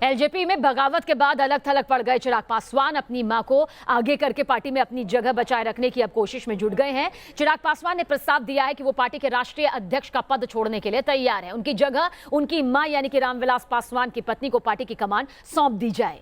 LJP में बगावत के बाद अलग थलग पड़ गए चिराग पासवान अपनी मां को आगे करके पार्टी में अपनी जगह बचाए रखने की अब कोशिश में जुट गए हैं। चिराग पासवान ने प्रस्ताव दिया है कि वो पार्टी के राष्ट्रीय अध्यक्ष का पद छोड़ने के लिए तैयार है। उनकी जगह उनकी मां यानी कि रामविलास पासवान की पत्नी को पार्टी की कमान सौंप दी जाए।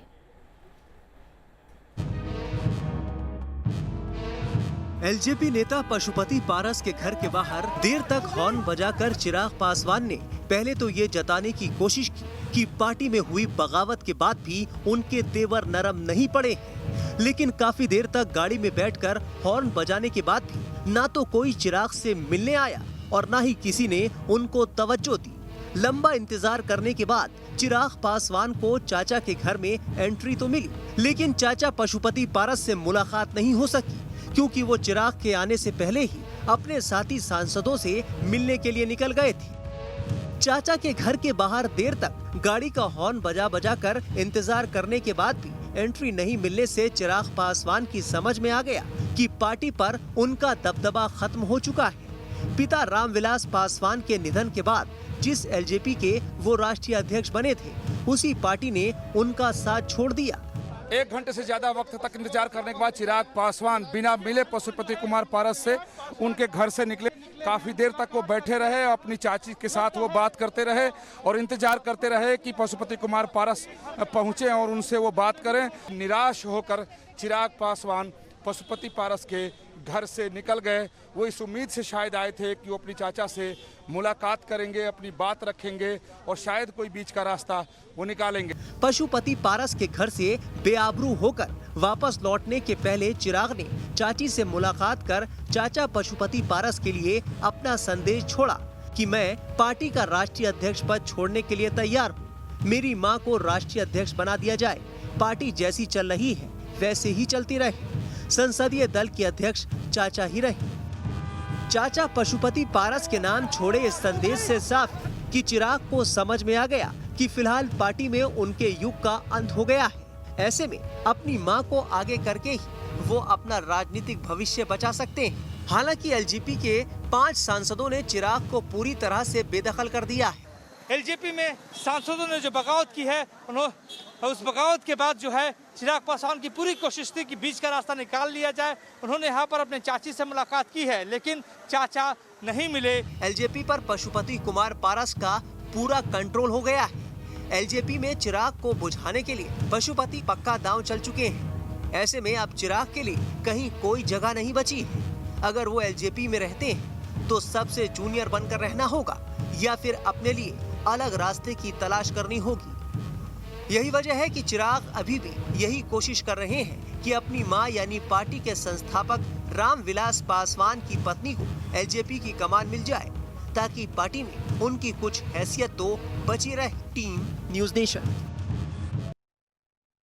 एलजेपी नेता पशुपति पारस के घर के बाहर देर तक हॉर्न बजाकर चिराग पासवान ने पहले तो ये जताने की कोशिश की कि पार्टी में हुई बगावत के बाद भी उनके तेवर नरम नहीं पड़े हैं। लेकिन काफी देर तक गाड़ी में बैठकर हॉर्न बजाने के बाद भी ना तो कोई चिराग से मिलने आया और ना ही किसी ने उनको तवज्जो दी। लंबा इंतजार करने के बाद चिराग पासवान को चाचा के घर में एंट्री तो मिली, लेकिन चाचा पशुपति पारस से मुलाकात नहीं हो सकी क्योंकि वो चिराग के आने से पहले ही अपने साथी सांसदों से मिलने के लिए निकल गए थे। चाचा के घर के बाहर देर तक गाड़ी का हॉर्न बजा बजा कर इंतजार करने के बाद भी एंट्री नहीं मिलने से चिराग पासवान की समझ में आ गया कि पार्टी पर उनका दबदबा खत्म हो चुका है। पिता रामविलास पासवान के निधन के बाद जिस एलजेपी के वो राष्ट्रीय अध्यक्ष बने थे, उसी पार्टी ने उनका साथ छोड़ दिया। 1 घंटे से ज्यादा वक्त तक इंतजार करने के बाद चिराग पासवान बिना मिले पशुपति कुमार पारस से उनके घर से निकले। काफी देर तक वो बैठे रहे, अपनी चाची के साथ वो बात करते रहे और इंतजार करते रहे कि पशुपति कुमार पारस पहुंचे और उनसे वो बात करें। निराश होकर चिराग पासवान पशुपति पारस के घर से निकल गए। वो इस उम्मीद से शायद आए थे कि वो अपनी चाचा से मुलाकात करेंगे, अपनी बात रखेंगे और शायद कोई बीच का रास्ता वो निकालेंगे। पशुपति पारस के घर से बेआबरू होकर वापस लौटने के पहले चिराग ने चाची से मुलाकात कर चाचा पशुपति पारस के लिए अपना संदेश छोड़ा कि मैं पार्टी का राष्ट्रीय अध्यक्ष पद छोड़ने के लिए तैयार हूँ। मेरी मां को राष्ट्रीय अध्यक्ष बना दिया जाए। पार्टी जैसी चल रही है वैसे ही चलती रहे। संसदीय दल के अध्यक्ष चाचा ही रहे। चाचा पशुपति पारस के नाम छोड़े इस संदेश से साफ है कि चिराग को समझ में आ गया कि फिलहाल पार्टी में उनके युग का अंत हो गया है। ऐसे में अपनी मां को आगे करके ही वो अपना राजनीतिक भविष्य बचा सकते हैं। हालांकि एलजेपी के 5 सांसदों ने चिराग को पूरी तरह से बेदखल कर दिया है। एलजेपी में सांसदों ने जो बगावत की है, उस बगावत के बाद जो है चिराग पासवान की पूरी कोशिश थी कि बीच का रास्ता निकाल लिया जाए। उन्होंने यहाँ पर अपने चाची से मुलाकात की है, लेकिन चाचा नहीं मिले। एलजेपी पर पशुपति कुमार पारस का पूरा कंट्रोल हो गया है। एलजेपी में चिराग को बुझाने के लिए पशुपति पक्का दांव चल चुके हैं। ऐसे में अब चिराग के लिए कहीं कोई जगह नहीं बची है। अगर वो एलजेपी में रहते हैं तो सबसे जूनियर बनकर रहना होगा या फिर अपने लिए अलग रास्ते की तलाश करनी होगी। यही वजह है कि चिराग अभी भी यही कोशिश कर रहे हैं कि अपनी मां यानी पार्टी के संस्थापक रामविलास पासवान की पत्नी को एलजेपी की कमान मिल जाए ताकि पार्टी में उनकी कुछ हैसियत तो बची रहे। Team news nation.